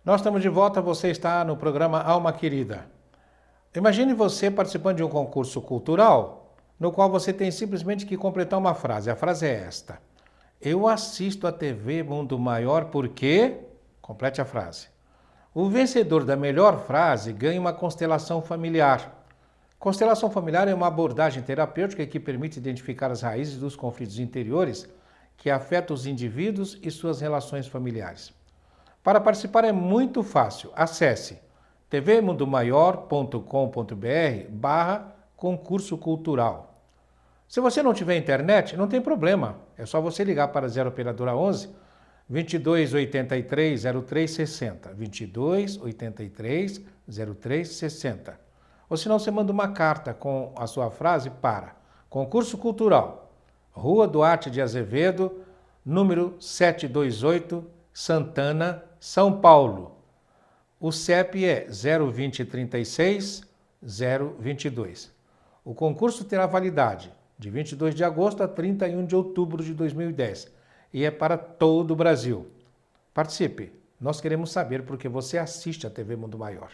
Nós estamos de volta, você está no programa Alma Querida. Imagine você participando de um concurso cultural, no qual você tem simplesmente que completar uma frase. A frase é esta: eu assisto a TV Mundo Maior porque... Complete a frase. O vencedor da melhor frase ganha uma constelação familiar. Constelação familiar é uma abordagem terapêutica que permite identificar as raízes dos conflitos interiores que afetam os indivíduos e suas relações familiares. Para participar é muito fácil. Acesse tvmundomaior.com.br/concurso cultural. Se você não tiver internet, não tem problema. É só você ligar para 0 operadora 11 2283 0360. 2283 0360. Ou senão você manda uma carta com a sua frase para Concurso Cultural, Rua Duarte de Azevedo, número 728, Santana, São Paulo. O CEP é 02036 022. O concurso terá validade de 22 de agosto a 31 de outubro de 2010 e é para todo o Brasil. Participe. Nós queremos saber porque você assiste a TV Mundo Maior.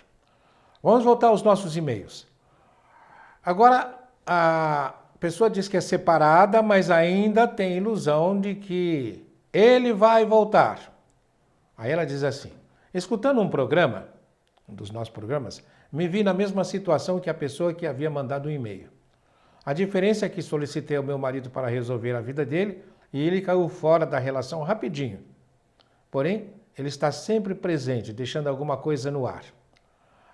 Vamos voltar aos nossos e-mails. Agora, a pessoa diz que é separada, mas ainda tem ilusão de que ele vai voltar. Aí ela diz assim: escutando um programa, um dos nossos programas, me vi na mesma situação que a pessoa que havia mandado um e-mail. A diferença é que solicitei ao meu marido para resolver a vida dele e ele caiu fora da relação rapidinho. Porém, ele está sempre presente, deixando alguma coisa no ar.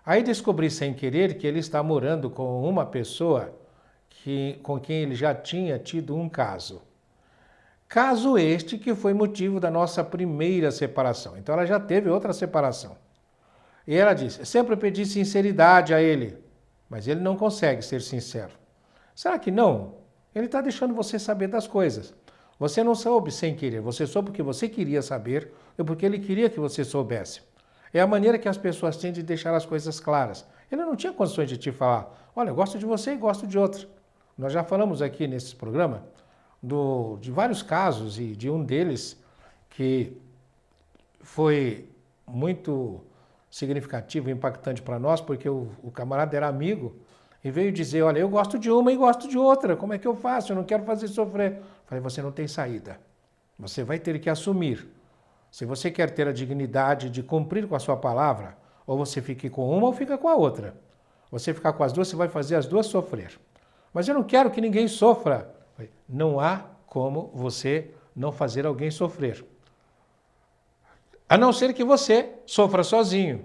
Aí descobri sem querer que ele está morando com uma pessoa com quem ele já tinha tido um caso. Caso este que foi motivo da nossa primeira separação. Então ela já teve outra separação. E ela disse: sempre pedi sinceridade a ele, mas ele não consegue ser sincero. Será que não? Ele está deixando você saber das coisas. Você não soube sem querer, você soube porque você queria saber e porque ele queria que você soubesse. É a maneira que as pessoas têm de deixar as coisas claras. Ele não tinha condições de te falar: olha, eu gosto de você e gosto de outro. Nós já falamos aqui nesse programa de vários casos e de um deles que foi muito significativo e impactante para nós, porque o camarada era amigo e veio dizer: olha, eu gosto de uma e gosto de outra, como é que eu faço? Eu não quero fazer sofrer. Falei: você não tem saída, você vai ter que assumir. Se você quer ter a dignidade de cumprir com a sua palavra, ou você fica com uma ou fica com a outra. Você ficar com as duas, você vai fazer as duas sofrer. Mas eu não quero que ninguém sofra. Não há como você não fazer alguém sofrer. A não ser que você sofra sozinho.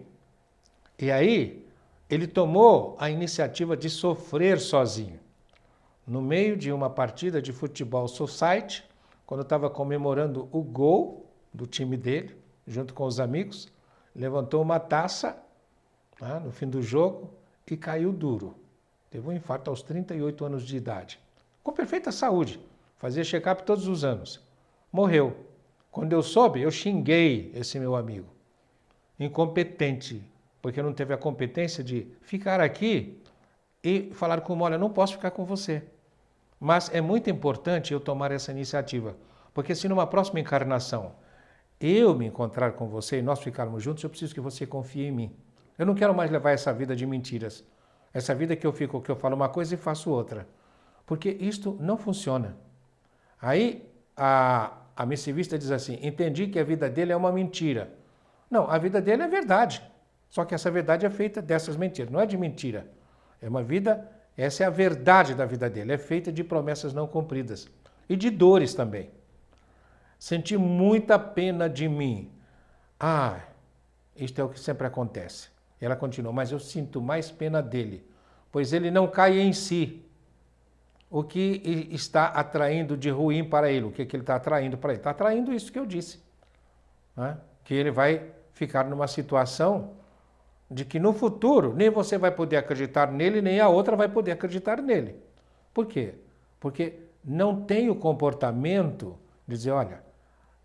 E aí, ele tomou a iniciativa de sofrer sozinho. No meio de uma partida de futebol society, quando estava comemorando o gol do time dele, junto com os amigos, levantou uma taça no fim do jogo e caiu duro. Teve um infarto aos 38 anos de idade. Com perfeita saúde, fazia check-up todos os anos. Morreu. Quando eu soube, eu xinguei esse meu amigo. Incompetente, porque não teve a competência de ficar aqui e falar como: olha, não posso ficar com você. Mas é muito importante eu tomar essa iniciativa, porque se numa próxima encarnação eu me encontrar com você e nós ficarmos juntos, eu preciso que você confie em mim. Eu não quero mais levar essa vida de mentiras. Essa vida que eu falo uma coisa e faço outra. Porque isto não funciona. Aí a missivista diz assim: entendi que a vida dele é uma mentira. Não, a vida dele é verdade. Só que essa verdade é feita dessas mentiras, não é de mentira. É uma vida, essa é a verdade da vida dele, é feita de promessas não cumpridas. E de dores também. Senti muita pena de mim. Isto é o que sempre acontece. Ela continuou: mas eu sinto mais pena dele, pois ele não cai em si. O que está atraindo de ruim para ele? O que ele está atraindo para ele? Está atraindo isso que eu disse. Que ele vai ficar numa situação de que no futuro nem você vai poder acreditar nele, nem a outra vai poder acreditar nele. Por quê? Porque não tem o comportamento de dizer: olha,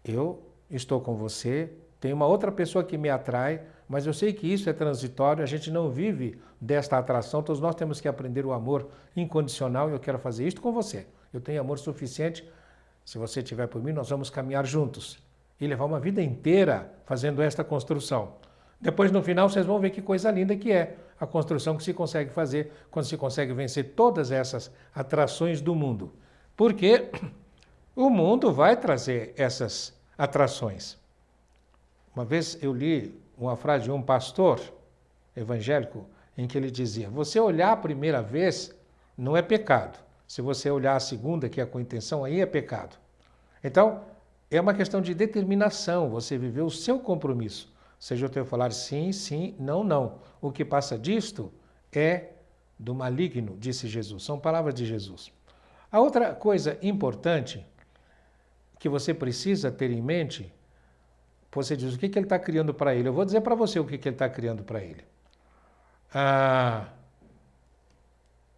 eu estou com você, tem uma outra pessoa que me atrai, mas eu sei que isso é transitório, a gente não vive desta atração, todos nós temos que aprender o amor incondicional e eu quero fazer isto com você. Eu tenho amor suficiente, se você tiver por mim, nós vamos caminhar juntos e levar uma vida inteira fazendo esta construção. Depois, no final, vocês vão ver que coisa linda que é a construção que se consegue fazer quando se consegue vencer todas essas atrações do mundo. Porque o mundo vai trazer essas atrações. Uma vez eu li uma frase de um pastor evangélico em que ele dizia: você olhar a primeira vez não é pecado. Se você olhar a segunda, que é com intenção, aí é pecado. Então, é uma questão de determinação, você viver o seu compromisso. Seja o teu falar sim, sim, não, não. O que passa disto é do maligno, disse Jesus. São palavras de Jesus. A outra coisa importante que você precisa ter em mente, você diz o que ele está criando para ele. Eu vou dizer para você o que ele está criando para ele.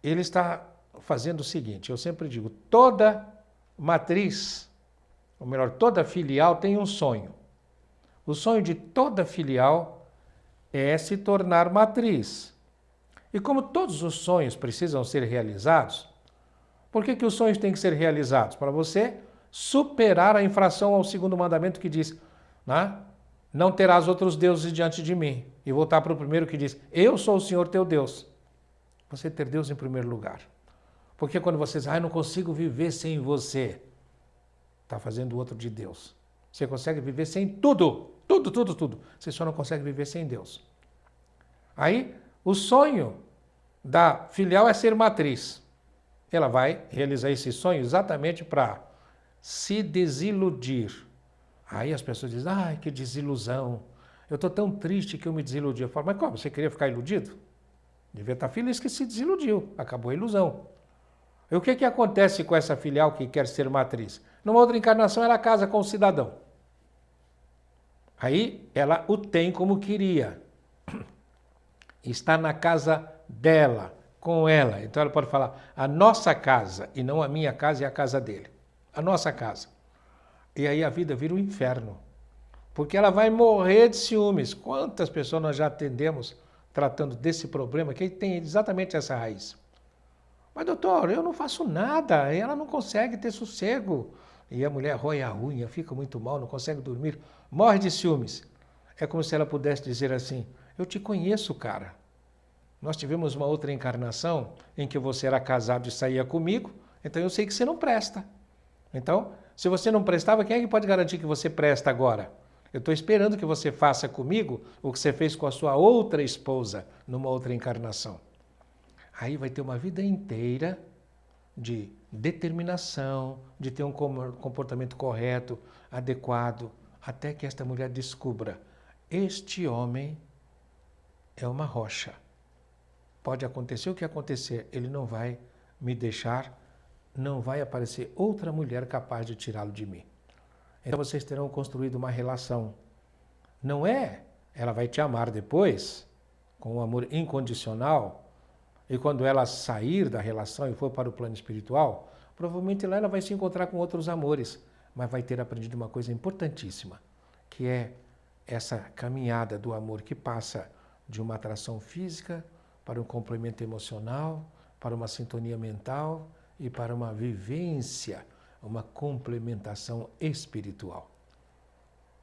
Ele está fazendo o seguinte, eu sempre digo, toda matriz, ou melhor, toda filial tem um sonho. O sonho de toda filial é se tornar matriz. E como todos os sonhos precisam ser realizados, por que os sonhos têm que ser realizados? Para você superar a infração ao segundo mandamento que diz, né? Não terás outros deuses diante de mim. E voltar para o primeiro que diz, eu sou o Senhor teu Deus. Você ter Deus em primeiro lugar. Porque quando você diz, eu não consigo viver sem você, está fazendo outro de Deus. Você consegue viver sem tudo. Tudo. Você só não consegue viver sem Deus. Aí, o sonho da filial é ser matriz. Ela vai realizar esse sonho exatamente para se desiludir. Aí as pessoas dizem, ai, que desilusão. Eu estou tão triste que eu me desiludi. Eu falo, mas como? Você queria ficar iludido? Devia estar feliz que se desiludiu. Acabou a ilusão. E o que acontece com essa filial que quer ser matriz? Numa outra encarnação, ela casa com o cidadão. Aí ela o tem como queria. Está na casa dela, com ela. Então ela pode falar, a nossa casa, e não a minha casa e a casa dele. A nossa casa. E aí a vida vira um inferno. Porque ela vai morrer de ciúmes. Quantas pessoas nós já atendemos tratando desse problema, que tem exatamente essa raiz. Mas doutor, eu não faço nada, ela não consegue ter sossego. E a mulher rói a unha, fica muito mal, não consegue dormir, morre de ciúmes. É como se ela pudesse dizer assim, eu te conheço, cara. Nós tivemos uma outra encarnação em que você era casado e saía comigo, então eu sei que você não presta. Então, se você não prestava, quem é que pode garantir que você presta agora? Eu estou esperando que você faça comigo o que você fez com a sua outra esposa numa outra encarnação. Aí vai ter uma vida inteira de determinação, de ter um comportamento correto, adequado, até que esta mulher descubra, este homem é uma rocha. Pode acontecer o que acontecer, ele não vai me deixar, não vai aparecer outra mulher capaz de tirá-lo de mim. Então vocês terão construído uma relação. Não é, ela vai te amar depois, com um amor incondicional, e quando ela sair da relação e for para o plano espiritual, provavelmente lá ela vai se encontrar com outros amores, mas vai ter aprendido uma coisa importantíssima, que é essa caminhada do amor que passa de uma atração física para um complemento emocional, para uma sintonia mental e para uma vivência, uma complementação espiritual.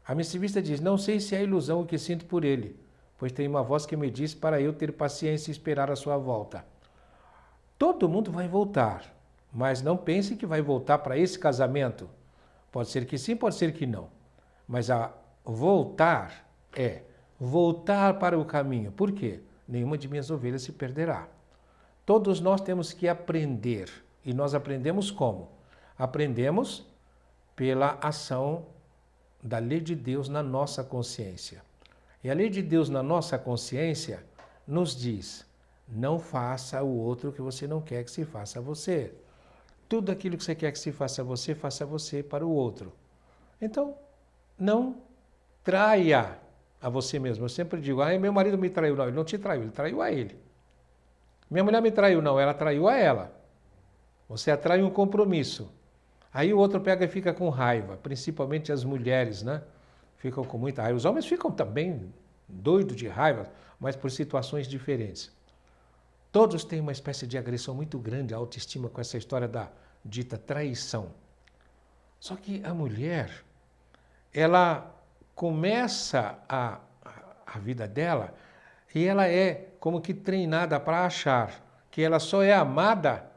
A missivista diz, não sei se é ilusão o que sinto por ele, pois tem uma voz que me diz para eu ter paciência e esperar a sua volta. Todo mundo vai voltar, mas não pense que vai voltar para esse casamento. Pode ser que sim, pode ser que não. Mas a voltar é voltar para o caminho. Por quê? Nenhuma de minhas ovelhas se perderá. Todos nós temos que aprender. E nós aprendemos como? Aprendemos pela ação da lei de Deus na nossa consciência. E a lei de Deus na nossa consciência nos diz, não faça ao outro o que você não quer que se faça a você. Tudo aquilo que você quer que se faça a você para o outro. Então, não traia a você mesmo. Eu sempre digo, meu marido me traiu. Não, ele não te traiu, ele traiu a ele. Minha mulher me traiu, não, ela traiu a ela. Você atrai um compromisso. Aí o outro pega e fica com raiva, principalmente as mulheres, né? Ficam com muita raiva. Os homens ficam também doidos de raiva, mas por situações diferentes. Todos têm uma espécie de agressão muito grande à autoestima com essa história da dita traição. Só que a mulher, ela começa a a vida dela e ela é como que treinada para achar que ela só é amada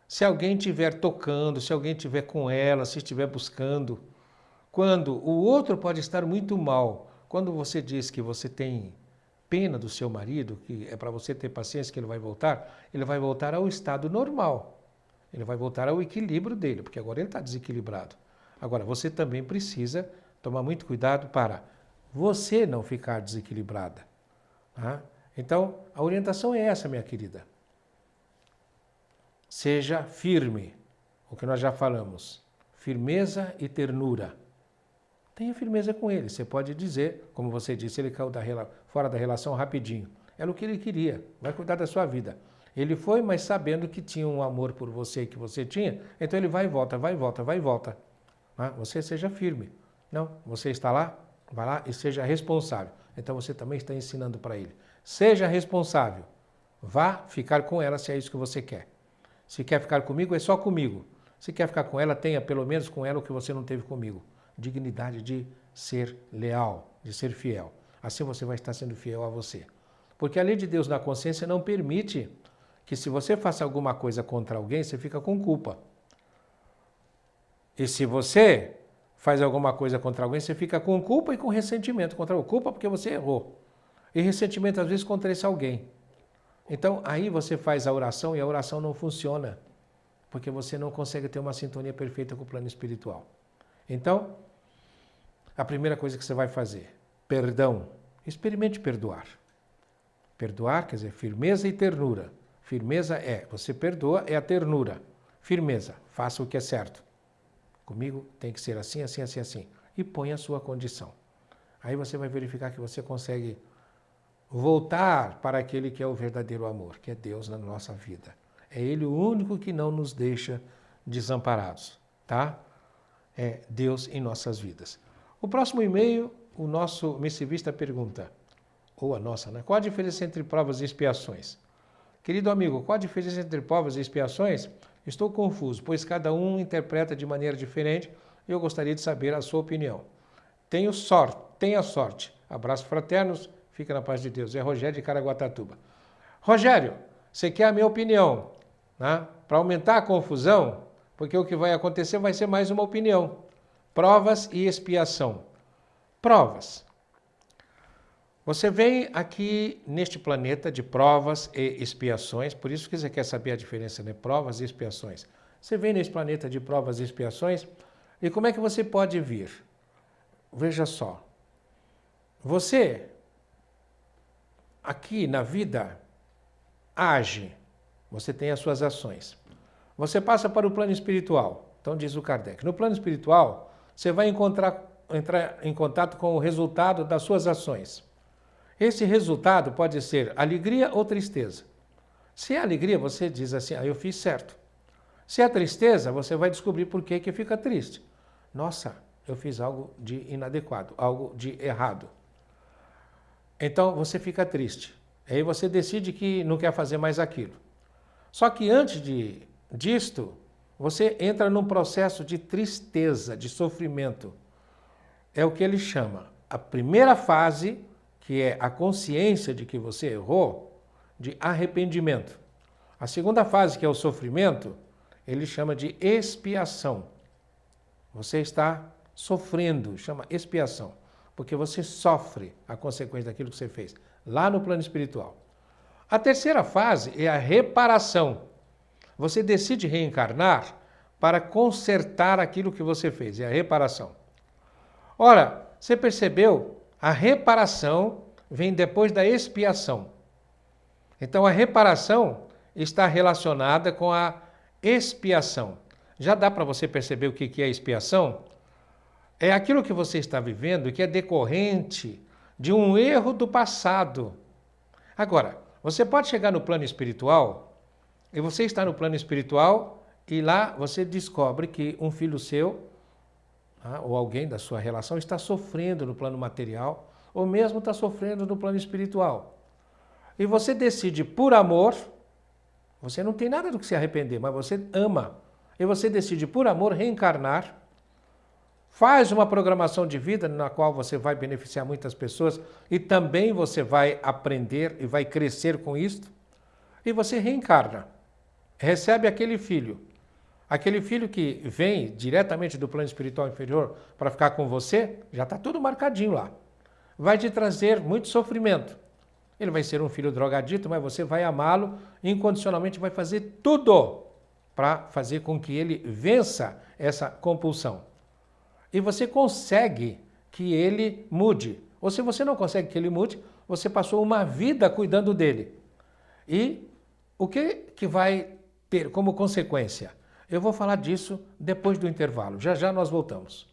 se alguém estiver tocando, se alguém estiver com ela, se estiver buscando. Quando o outro pode estar muito mal, quando você diz que você tem pena do seu marido, que é para você ter paciência que ele vai voltar ao estado normal. Ele vai voltar ao equilíbrio dele, porque agora ele está desequilibrado. Agora, você também precisa tomar muito cuidado para você não ficar desequilibrada. Tá? Então, a orientação é essa, minha querida. Seja firme, o que nós já falamos. Firmeza e ternura. Tenha firmeza com ele. Você pode dizer, como você disse, ele caiu fora da relação rapidinho. Era o que ele queria. Vai cuidar da sua vida. Ele foi, mas sabendo que tinha um amor por você que você tinha, então ele vai e volta, vai e volta, vai e volta. Você seja firme. Não, você está lá, vai lá e seja responsável. Então você também está ensinando para ele. Seja responsável. Vá ficar com ela se é isso que você quer. Se quer ficar comigo, é só comigo. Se quer ficar com ela, tenha pelo menos com ela o que você não teve comigo. Dignidade de ser leal, de ser fiel. Assim você vai estar sendo fiel a você. Porque a lei de Deus na consciência não permite que se você faça alguma coisa contra alguém, você fica com culpa. E se você faz alguma coisa contra alguém, você fica com culpa e com ressentimento contra o culpa porque você errou. E ressentimento às vezes contra esse alguém. Então aí você faz a oração e a oração não funciona, porque você não consegue ter uma sintonia perfeita com o plano espiritual. Então, a primeira coisa que você vai fazer, perdão. Experimente perdoar. Perdoar quer dizer firmeza e ternura. Firmeza você perdoa, é a ternura. Firmeza, faça o que é certo. Comigo tem que ser assim, assim, assim, assim. E põe a sua condição. Aí você vai verificar que você consegue voltar para aquele que é o verdadeiro amor, que é Deus na nossa vida. É Ele o único que não nos deixa desamparados, tá? É Deus em nossas vidas. O próximo e-mail, o nosso missivista pergunta, ou a nossa, né? Qual a diferença entre provas e expiações? Querido amigo, qual a diferença entre provas e expiações? Estou confuso, pois cada um interpreta de maneira diferente e eu gostaria de saber a sua opinião. Tenha sorte. Abraços fraternos, fica na paz de Deus. É Rogério de Caraguatatuba. Rogério, você quer a minha opinião, né? Para aumentar a confusão, porque o que vai acontecer vai ser mais uma opinião. Provas e expiação. Provas. Você vem aqui neste planeta de provas e expiações, por isso que você quer saber a diferença, né? Provas e expiações. Você vem nesse planeta de provas e expiações, e como é que você pode vir? Veja só. Você, aqui na vida, age. Você tem as suas ações. Você passa para o plano espiritual. Então diz o Kardec. No plano espiritual, você vai entrar em contato com o resultado das suas ações. Esse resultado pode ser alegria ou tristeza. Se é alegria, você diz assim, eu fiz certo. Se é tristeza, você vai descobrir por que fica triste. Nossa, eu fiz algo de inadequado, algo de errado. Então você fica triste. Aí você decide que não quer fazer mais aquilo. Só que antes disto, você entra num processo de tristeza, de sofrimento. É o que ele chama. A primeira fase, que é a consciência de que você errou, de arrependimento. A segunda fase, que é o sofrimento, ele chama de expiação. Você está sofrendo, chama expiação, porque você sofre a consequência daquilo que você fez, lá no plano espiritual. A terceira fase é a reparação. Você decide reencarnar para consertar aquilo que você fez, é a reparação. Ora, você percebeu? A reparação vem depois da expiação. Então, a reparação está relacionada com a expiação. Já dá para você perceber o que é expiação? É aquilo que você está vivendo que é decorrente de um erro do passado. Agora, você pode chegar no plano espiritual, e você está no plano espiritual, e lá você descobre que um filho seu, ou alguém da sua relação, está sofrendo no plano material, ou mesmo está sofrendo no plano espiritual. E você decide por amor, você não tem nada do que se arrepender, mas você ama, e você decide por amor reencarnar Faz uma programação de vida na qual você vai beneficiar muitas pessoas e também você vai aprender e vai crescer com isso. E você reencarna, recebe aquele filho que vem diretamente do plano espiritual inferior para ficar com você, já está tudo marcadinho lá. Vai te trazer muito sofrimento. Ele vai ser um filho drogadito, mas você vai amá-lo incondicionalmente, vai fazer tudo para fazer com que ele vença essa compulsão. E você consegue que ele mude. Ou se você não consegue que ele mude, você passou uma vida cuidando dele. E o que vai ter como consequência? Eu vou falar disso depois do intervalo. Já já nós voltamos.